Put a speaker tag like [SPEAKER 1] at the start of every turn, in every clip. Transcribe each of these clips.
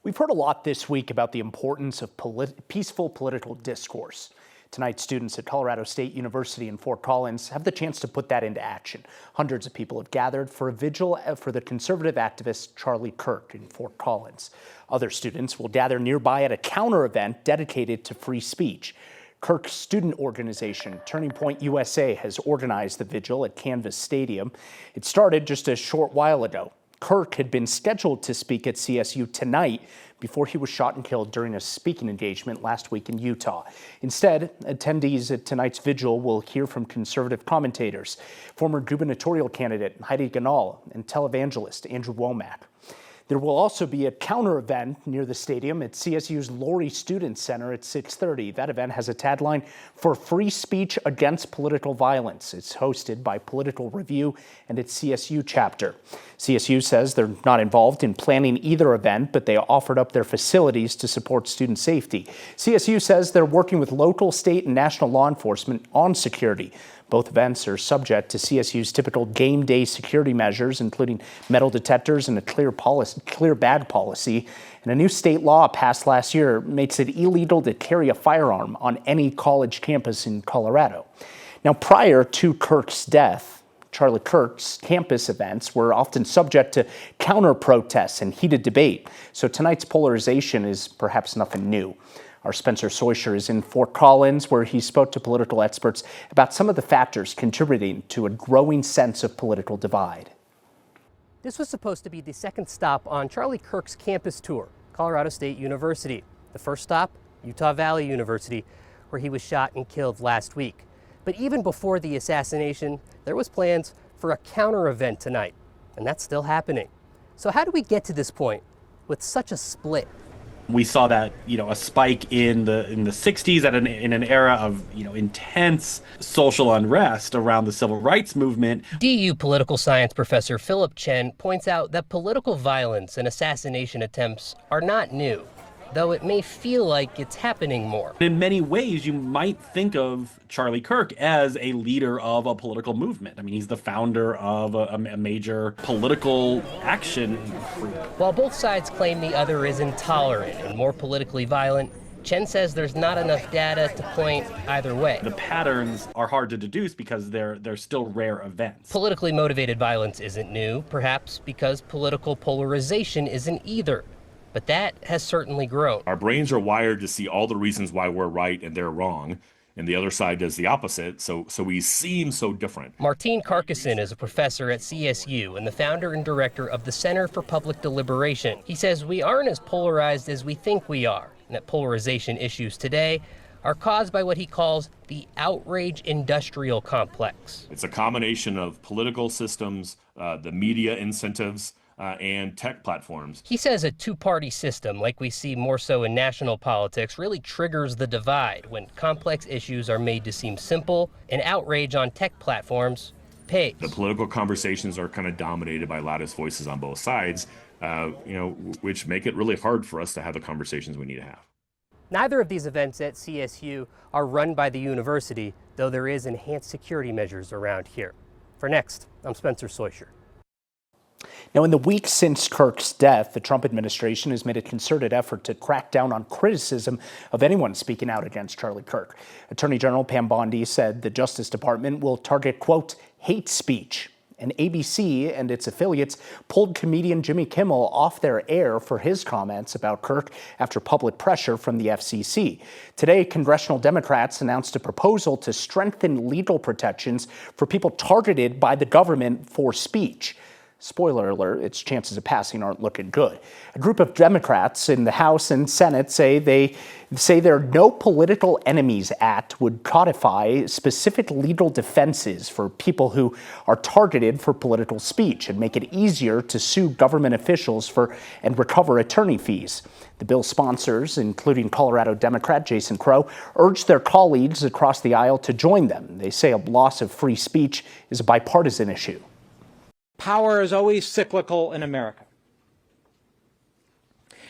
[SPEAKER 1] We've heard a lot this week about the importance of peaceful political discourse. Tonight, students at Colorado State University in Fort Collins have the chance to put that into action. Hundreds of people have gathered for a vigil for the conservative activist Charlie Kirk in Fort Collins. Other students will gather nearby at a counter event dedicated to free speech. Kirk's student organization, Turning Point USA, has organized the vigil at Canvas Stadium. It started just a short while ago. Kirk had been scheduled to speak at CSU tonight before he was shot and killed during a speaking engagement last week in Utah. Instead, attendees at tonight's vigil will hear from conservative commentators, former gubernatorial candidate Heidi Guanella, and televangelist Andrew Womack. There will also be a counter event near the stadium at CSU's Laurie Student Center at 6:30. That event has a tagline for free speech against political violence. It's hosted by Political Review and its CSU chapter. CSU says they're not involved in planning either event, but they offered up their facilities to support student safety. CSU says they're working with local, state, and national law enforcement on security. Both events are subject to CSU's typical game day security measures, including metal detectors and a clear bag policy. And a new state law passed last year makes it illegal to carry a firearm on any college campus in Colorado. Now, prior to Kirk's death, Charlie Kirk's campus events were often subject to counter-protests and heated debate. So tonight's polarization is perhaps nothing new. Our Spencer Soisher is in Fort Collins, where he spoke to political experts about some of the factors contributing to a growing sense of political divide.
[SPEAKER 2] This was supposed to be the second stop on Charlie Kirk's campus tour, Colorado State University. The first stop, Utah Valley University, where he was shot and killed last week. But even before the assassination, there was plans for a counter event tonight, and that's still happening. So how do we get to this point with such a split?
[SPEAKER 3] We saw that, a spike in the 60s in an era of, intense social unrest around the civil rights movement.
[SPEAKER 2] DU political science professor Philip Chen points out that political violence and assassination attempts are not new, though it may feel like it's happening more.
[SPEAKER 3] In many ways, you might think of Charlie Kirk as a leader of a political movement. I mean, he's the founder of a major political action group.
[SPEAKER 2] While both sides claim the other is intolerant and more politically violent, Chen says there's not enough data to point either way.
[SPEAKER 3] The patterns are hard to deduce because they're still rare events.
[SPEAKER 2] Politically motivated violence isn't new, perhaps because political polarization isn't either. But that has certainly grown.
[SPEAKER 4] Our brains are wired to see all the reasons why we're right and they're wrong, and the other side does the opposite, so we seem so different.
[SPEAKER 2] Martine Carcassonne is a professor at CSU and the founder and director of the Center for Public Deliberation. He says we aren't as polarized as we think we are, and that polarization issues today are caused by what he calls the outrage industrial complex.
[SPEAKER 4] It's a combination of political systems, the media incentives, and tech platforms.
[SPEAKER 2] He says a two-party system, like we see more so in national politics, really triggers the divide when complex issues are made to seem simple, and outrage on tech platforms pays.
[SPEAKER 4] The political conversations are kind of dominated by loudest voices on both sides, which make it really hard for us to have the conversations we need to have.
[SPEAKER 2] Neither of these events at CSU are run by the university, though there is enhanced security measures around here. For Next, I'm Spencer Soisher.
[SPEAKER 1] Now, in the weeks since Kirk's death, the Trump administration has made a concerted effort to crack down on criticism of anyone speaking out against Charlie Kirk. Attorney General Pam Bondi said the Justice Department will target, quote, hate speech. And ABC and its affiliates pulled comedian Jimmy Kimmel off their air for his comments about Kirk after public pressure from the FCC. Today, congressional Democrats announced a proposal to strengthen legal protections for people targeted by the government for speech. Spoiler alert, its chances of passing aren't looking good. A group of Democrats in the House and Senate say their No Political Enemies Act would codify specific legal defenses for people who are targeted for political speech and make it easier to sue government officials and recover attorney fees. The bill's sponsors, including Colorado Democrat Jason Crow, urged their colleagues across the aisle to join them. They say a loss of free speech is a bipartisan issue.
[SPEAKER 5] Power is always cyclical in America.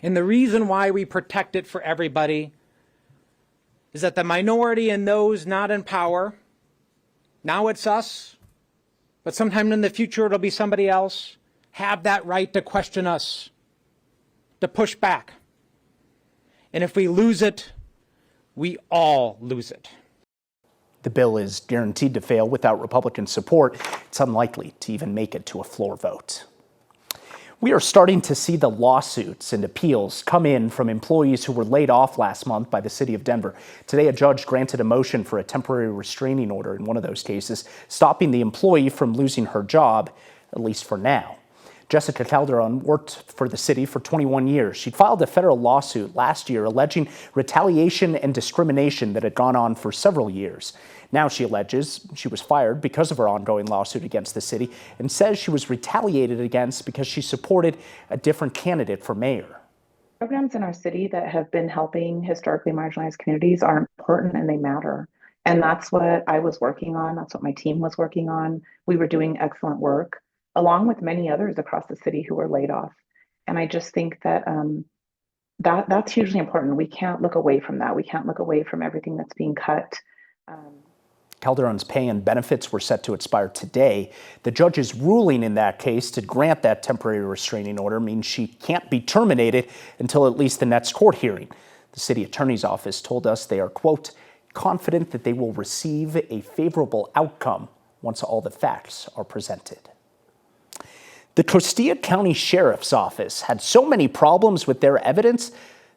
[SPEAKER 5] And the reason why we protect it for everybody is that the minority and those not in power, now it's us, but sometime in the future it'll be somebody else, have that right to question us, to push back, And if we lose it, we all lose it.
[SPEAKER 1] The bill is guaranteed to fail without Republican support. It's unlikely to even make it to a floor vote. We are starting to see the lawsuits and appeals come in from employees who were laid off last month by the city of Denver. Today, a judge granted a motion for a temporary restraining order in one of those cases, stopping the employee from losing her job, at least for now. Jessica Calderon worked for the city for 21 years. She filed a federal lawsuit last year alleging retaliation and discrimination that had gone on for several years. Now she alleges she was fired because of her ongoing lawsuit against the city and says she was retaliated against because she supported a different candidate for mayor.
[SPEAKER 6] Programs in our city that have been helping historically marginalized communities are important and they matter. And that's what I was working on. That's what my team was working on. We were doing excellent work, along with many others across the city who were laid off. And I just think that that's hugely important. We can't look away from that. We can't look away from everything that's being cut.
[SPEAKER 1] Calderon's pay and benefits were set to expire today. The judge's ruling in that case to grant that temporary restraining order means she can't be terminated until at least the next court hearing. The city attorney's office told us they are, quote, confident that they will receive a favorable outcome once all the facts are presented. The Costilla County Sheriff's Office had so many problems with their evidence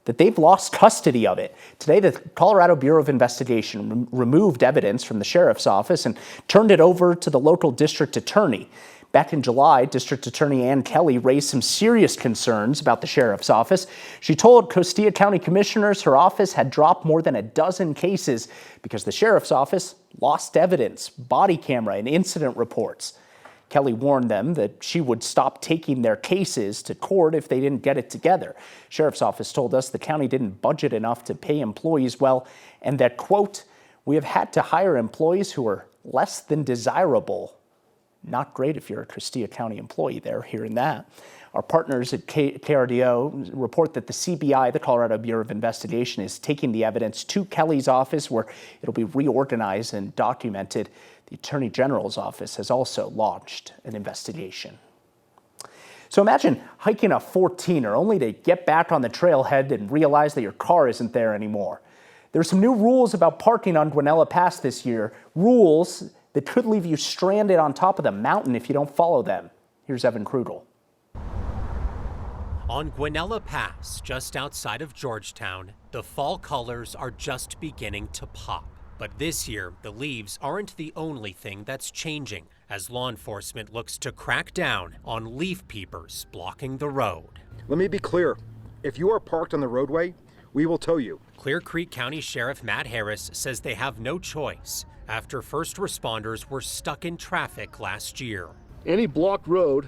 [SPEAKER 1] that they've lost custody of it. Today, the Colorado Bureau of Investigation removed evidence from the sheriff's office and turned it over to the local district attorney. Back in July, District Attorney Ann Kelly raised some serious concerns about the sheriff's office. She told Costilla County commissioners her office had dropped more than a dozen cases because the sheriff's office lost evidence, body camera, and incident reports. Kelly warned them that she would stop taking their cases to court if they didn't get it together. Sheriff's office told us the county didn't budget enough to pay employees well, and that, quote, we have had to hire employees who are less than desirable. Not great if you're a Costilla County employee there, hearing that. Our partners at KRDO report that the CBI, the Colorado Bureau of Investigation, is taking the evidence to Kelly's office where it'll be reorganized and documented. The Attorney General's office has also launched an investigation. So imagine hiking a 14er only to get back on the trailhead and realize that your car isn't there anymore. There are some new rules about parking on Guanella Pass this year, rules that could leave you stranded on top of the mountain if you don't follow them. Here's Evan Krugel.
[SPEAKER 2] On Guanella Pass, just outside of Georgetown, the fall colors are just beginning to pop. But this year, the leaves aren't the only thing that's changing, as law enforcement looks to crack down on leaf peepers blocking the road.
[SPEAKER 7] Let me be clear. If you are parked on the roadway, we will tow you.
[SPEAKER 2] Clear Creek County Sheriff Matt Harris says they have no choice after first responders were stuck in traffic last year.
[SPEAKER 8] Any blocked road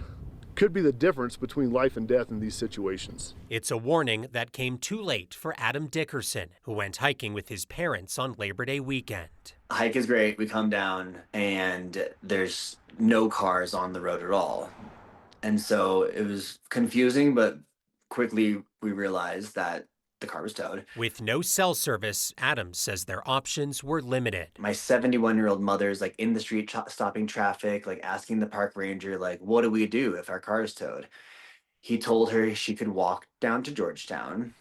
[SPEAKER 8] could be the difference between life and death in these situations.
[SPEAKER 2] It's a warning that came too late for Adam Dickerson, who went hiking with his parents on Labor Day weekend.
[SPEAKER 9] Hike is great. We come down and there's no cars on the road at all. And so it was confusing, but quickly we realized that the car was towed.
[SPEAKER 2] With no cell service, Adams says their options were limited.
[SPEAKER 9] My 71-year-old mother's like in the street stopping traffic, like asking the park ranger, like, what do we do if our car is towed? He told her she could walk down to Georgetown.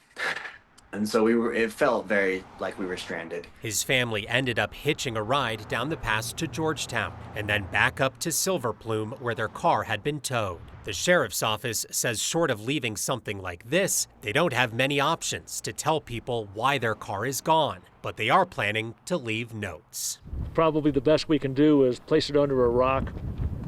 [SPEAKER 9] And so it felt very like we were stranded.
[SPEAKER 2] His family ended up hitching a ride down the pass to Georgetown and then back up to Silver Plume where their car had been towed. The sheriff's office says short of leaving something like this, they don't have many options to tell people why their car is gone, but they are planning to leave notes.
[SPEAKER 8] Probably the best we can do is place it under a rock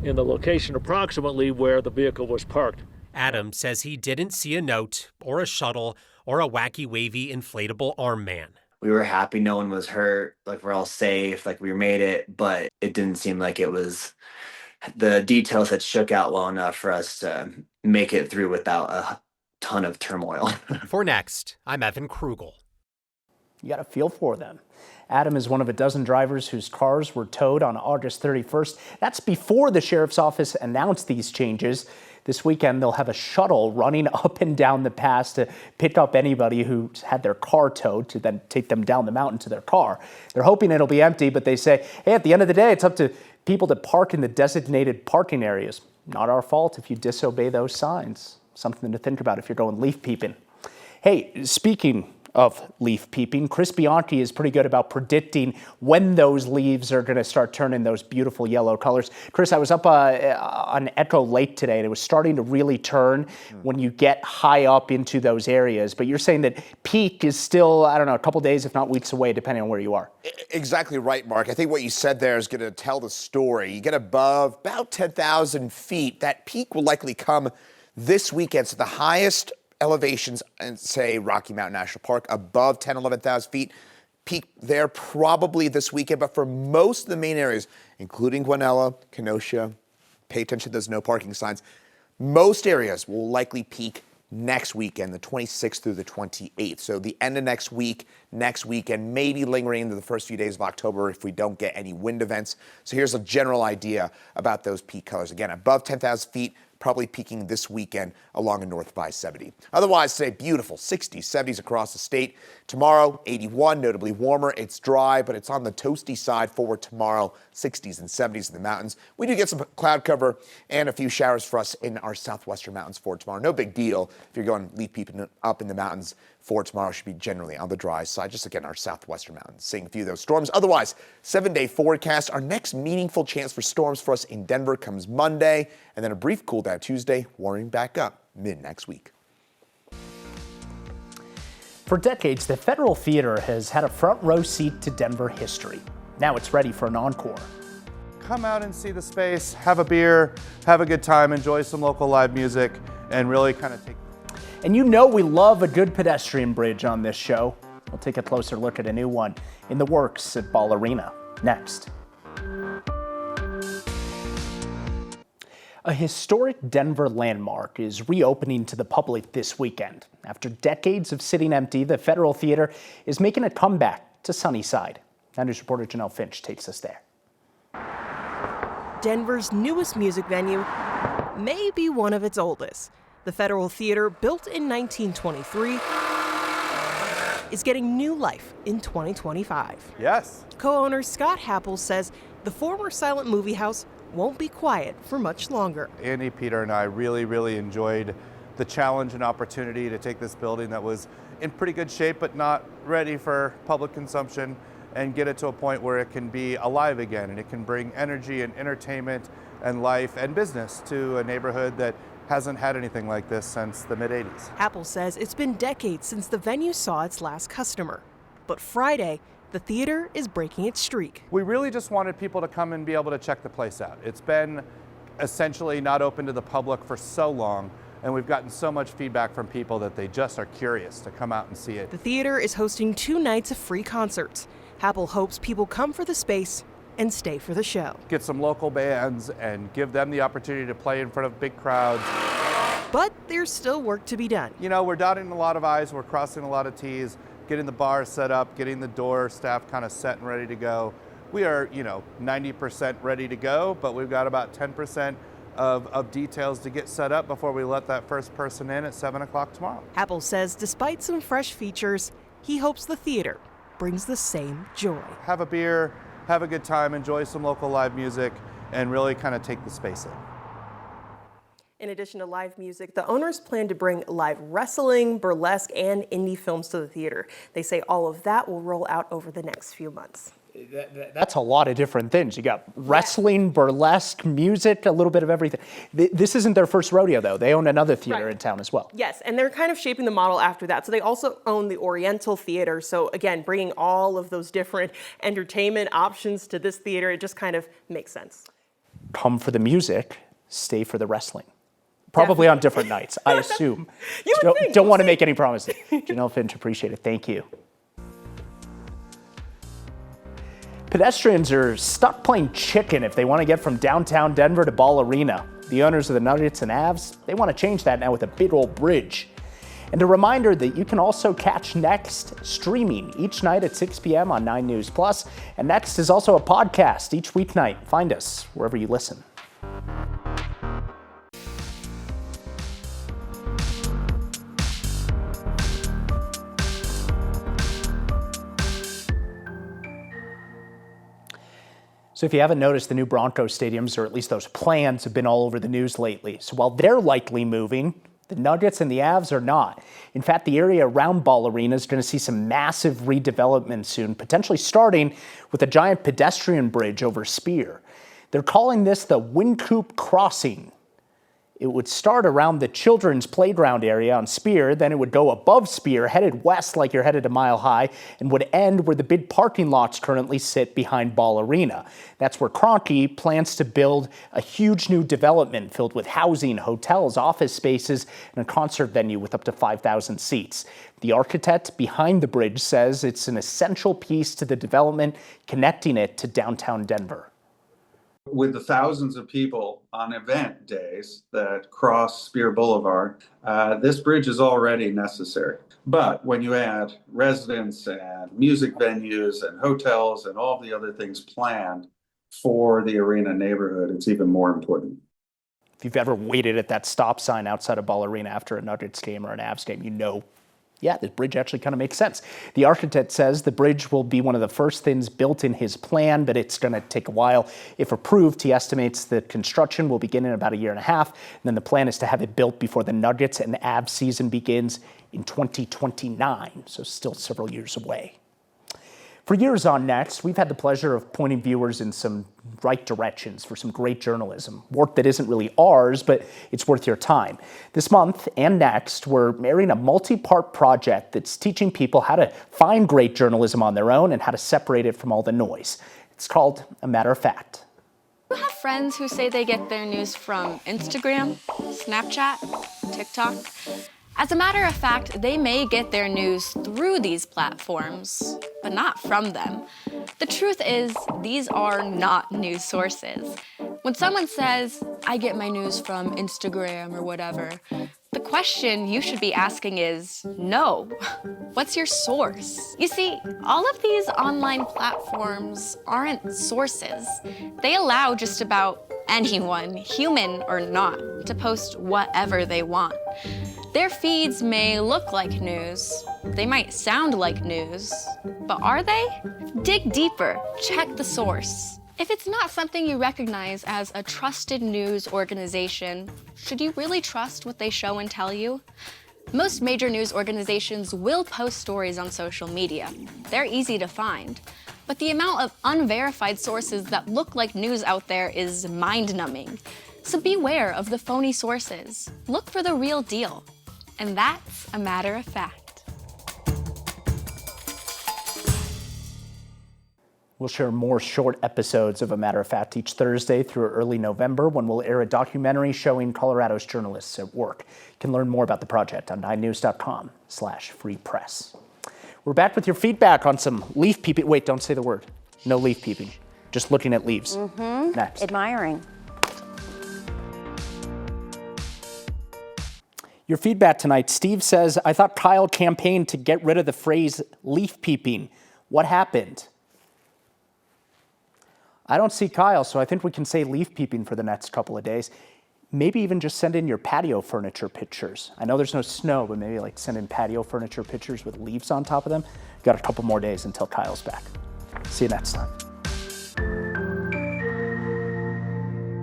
[SPEAKER 8] in the location approximately where the vehicle was parked.
[SPEAKER 2] Adam says he didn't see a note or a shuttle or a wacky wavy inflatable arm man.
[SPEAKER 9] We were happy no one was hurt, like we're all safe, like we made it, but it didn't seem like it was the details had shook out well enough for us to make it through without a ton of turmoil.
[SPEAKER 2] For Next, I'm Evan Krugel.
[SPEAKER 1] You got to feel for them. Adam is one of a dozen drivers whose cars were towed on August 31st. That's before the sheriff's office announced these changes. This weekend, they'll have a shuttle running up and down the pass to pick up anybody who had their car towed to then take them down the mountain to their car. They're hoping it'll be empty, but they say, hey, at the end of the day, it's up to people to park in the designated parking areas. Not our fault if you disobey those signs. Something to think about if you're going leaf peeping. Hey, speaking of leaf peeping. Chris Bianchi is pretty good about predicting when those leaves are going to start turning those beautiful yellow colors. Chris, I was up on Echo Lake today, and it was starting to really turn when you get high up into those areas. But you're saying that peak is still, I don't know, a couple days, if not weeks away, depending on where you are.
[SPEAKER 10] Exactly right, Mark. I think what you said there is going to tell the story. You get above about 10,000 feet, that peak will likely come this weekend. So the highest elevations in, say, Rocky Mountain National Park, above 10, 11,000 feet, peak there probably this weekend. But for most of the main areas, including Guanella, Kenosha, pay attention to those no parking signs, most areas will likely peak next weekend, the 26th through the 28th. So the end of next weekend, maybe lingering into the first few days of October if we don't get any wind events. So here's a general idea about those peak colors. Again, above 10,000 feet, probably peaking this weekend along a north by 70. Otherwise, today, beautiful 60s, 70s across the state. Tomorrow, 81, notably warmer. It's dry, but it's on the toasty side for tomorrow, 60s and 70s in the mountains. We do get some cloud cover and a few showers for us in our southwestern mountains for tomorrow. No big deal if you're going leaf peeping up in the mountains for tomorrow. Should be generally on the dry side, just again, our southwestern mountains, seeing a few of those storms. Otherwise, 7-day forecast. Our next meaningful chance for storms for us in Denver comes Monday, and then a brief cool down Tuesday, warming back up mid next week.
[SPEAKER 1] For decades, the Federal Theater has had a front row seat to Denver history. Now it's ready for an encore.
[SPEAKER 11] Come out and see the space, have a beer, have a good time, enjoy some local live music, and really kind of take.
[SPEAKER 1] And you know we love a good pedestrian bridge on this show. We'll take a closer look at a new one in the works at Ball Arena next. A historic Denver landmark is reopening to the public this weekend. After decades of sitting empty, the Federal Theater is making a comeback to Sunnyside. Now News reporter Janelle Finch takes us there.
[SPEAKER 12] Denver's newest music venue may be one of its oldest. The Federal Theater, built in 1923, is getting new life in 2025.
[SPEAKER 11] Yes.
[SPEAKER 12] Co-owner Scott Happel says the former silent movie house won't be quiet for much longer.
[SPEAKER 11] Andy, Peter, and I really enjoyed the challenge and opportunity to take this building that was in pretty good shape but not ready for public consumption and get it to a point where it can be alive again and it can bring energy and entertainment and life and business to a neighborhood that hasn't had anything like this since the mid-'80s.
[SPEAKER 12] Happel says it's been decades since the venue saw its last customer. But Friday, the theater is breaking its streak.
[SPEAKER 11] We really just wanted people to come and be able to check the place out. It's been essentially not open to the public for so long, and we've gotten so much feedback from people that they just are curious to come out and see it.
[SPEAKER 12] The theater is hosting 2 nights of free concerts. Happel hopes people come for the space and stay for the show.
[SPEAKER 11] Get some local bands and give them the opportunity to play in front of big crowds.
[SPEAKER 12] But there's still work to be done.
[SPEAKER 11] You know, we're dotting a lot of I's, we're crossing a lot of T's, getting the bar set up, getting the door staff kind of set and ready to go. We are, 90% ready to go, but we've got about 10% of details to get set up before we let that first person in at 7 o'clock tomorrow.
[SPEAKER 12] Happel says despite some fresh features, he hopes the theater brings the same joy.
[SPEAKER 11] Have a beer, have a good time, enjoy some local live music, and really kind of take the space in.
[SPEAKER 12] In addition to live music, the owners plan to bring live wrestling, burlesque, and indie films to the theater. They say all of that will roll out over the next few months.
[SPEAKER 1] That's a lot of different things. You got wrestling, burlesque, music, a little bit of everything. This isn't their first rodeo, though. They own another theater in town as well.
[SPEAKER 12] Yes, and they're kind of shaping the model after that. So they also own the Oriental Theater. So again, bringing all of those different entertainment options to this theater, it just kind of makes sense.
[SPEAKER 1] Come for the music, stay for the wrestling. Probably on different nights, I assume. Don't want to make any promises. Janelle Finch, appreciate it. Thank you. Pedestrians are stuck playing chicken if they want to get from downtown Denver to Ball Arena. The owners of the Nuggets and Avs, they want to change that now with a big old bridge. And a reminder that you can also catch Next streaming each night at 6 p.m. on 9 News Plus. And Next is also a podcast each weeknight. Find us wherever you listen. So if you haven't noticed, the new Broncos stadiums, or at least those plans, have been all over the news lately. So while they're likely moving, The Nuggets and the Avs are not. In fact, the area around Ball Arena is going to see some massive redevelopment soon, potentially starting with a giant pedestrian bridge over Spear. They're calling this the Wincoop Crossing. It would start around the children's playground area on Spear, then it would go above Spear, headed west like you're headed to Mile High, and would end where the big parking lots currently sit behind Ball Arena. That's where Kroenke plans to build a huge new development filled with housing, hotels, office spaces, and a concert venue with up to 5,000 seats. The architect behind the bridge says it's an essential piece to the development, connecting it to downtown Denver.
[SPEAKER 13] With the thousands of people on event days that cross Spear Boulevard, this bridge is already necessary. But when you add residents and music venues and hotels and all the other things planned for the arena neighborhood, it's even more important.
[SPEAKER 1] If you've ever waited at that stop sign outside of Ball Arena after a Nuggets game or an Avs game, you know, yeah, the bridge actually kind of makes sense. The architect says the bridge will be one of the first things built in his plan, but it's going to take a while. If approved, he estimates the construction will begin in about 1.5 years. And then the plan is to have it built before the Nuggets and Avs season begins in 2029, so still several years away. For years on Next, we've had the pleasure of pointing viewers in some right directions for some great journalism, work that isn't really ours, but it's worth your time. This month and next, we're airing a multi-part project that's teaching people how to find great journalism on their own and how to separate it from all the noise. It's called A Matter of Fact.
[SPEAKER 14] You have friends who say they get their news from Instagram, Snapchat, TikTok. As a matter of fact, they may get their news through these platforms, but not from them. The truth is, these are not news sources. When someone says, I get my news from Instagram or whatever, the question you should be asking is, no, what's your source? You see, all of these online platforms aren't sources. They allow just about anyone, human or not, to post whatever they want. Their feeds may look like news, they might sound like news, but are they? Dig deeper, check the source. If it's not something you recognize as a trusted news organization, should you really trust what they show and tell you? Most major news organizations will post stories on social media. They're easy to find. But the amount of unverified sources that look like news out there is mind-numbing. So beware of the phony sources. Look for the real deal. And that's a matter of fact.
[SPEAKER 1] We'll share more short episodes of A Matter of Fact each Thursday through early November, when we'll air a documentary showing Colorado's journalists at work. You can learn more about the project on 9news.com/free press. We're back with your feedback on some leaf peeping. Wait, don't say the word. No leaf peeping. Just looking at leaves. Next.
[SPEAKER 15] Admiring.
[SPEAKER 1] Your feedback tonight. Steve says, I thought Kyle campaigned to get rid of the phrase leaf peeping. What happened? I don't see Kyle, so I think we can say leaf peeping for the next couple of days. Maybe even just send in your patio furniture pictures. I know there's no snow, but maybe like send in patio furniture pictures with leaves on top of them. Got a couple more days until Kyle's back. See you next time.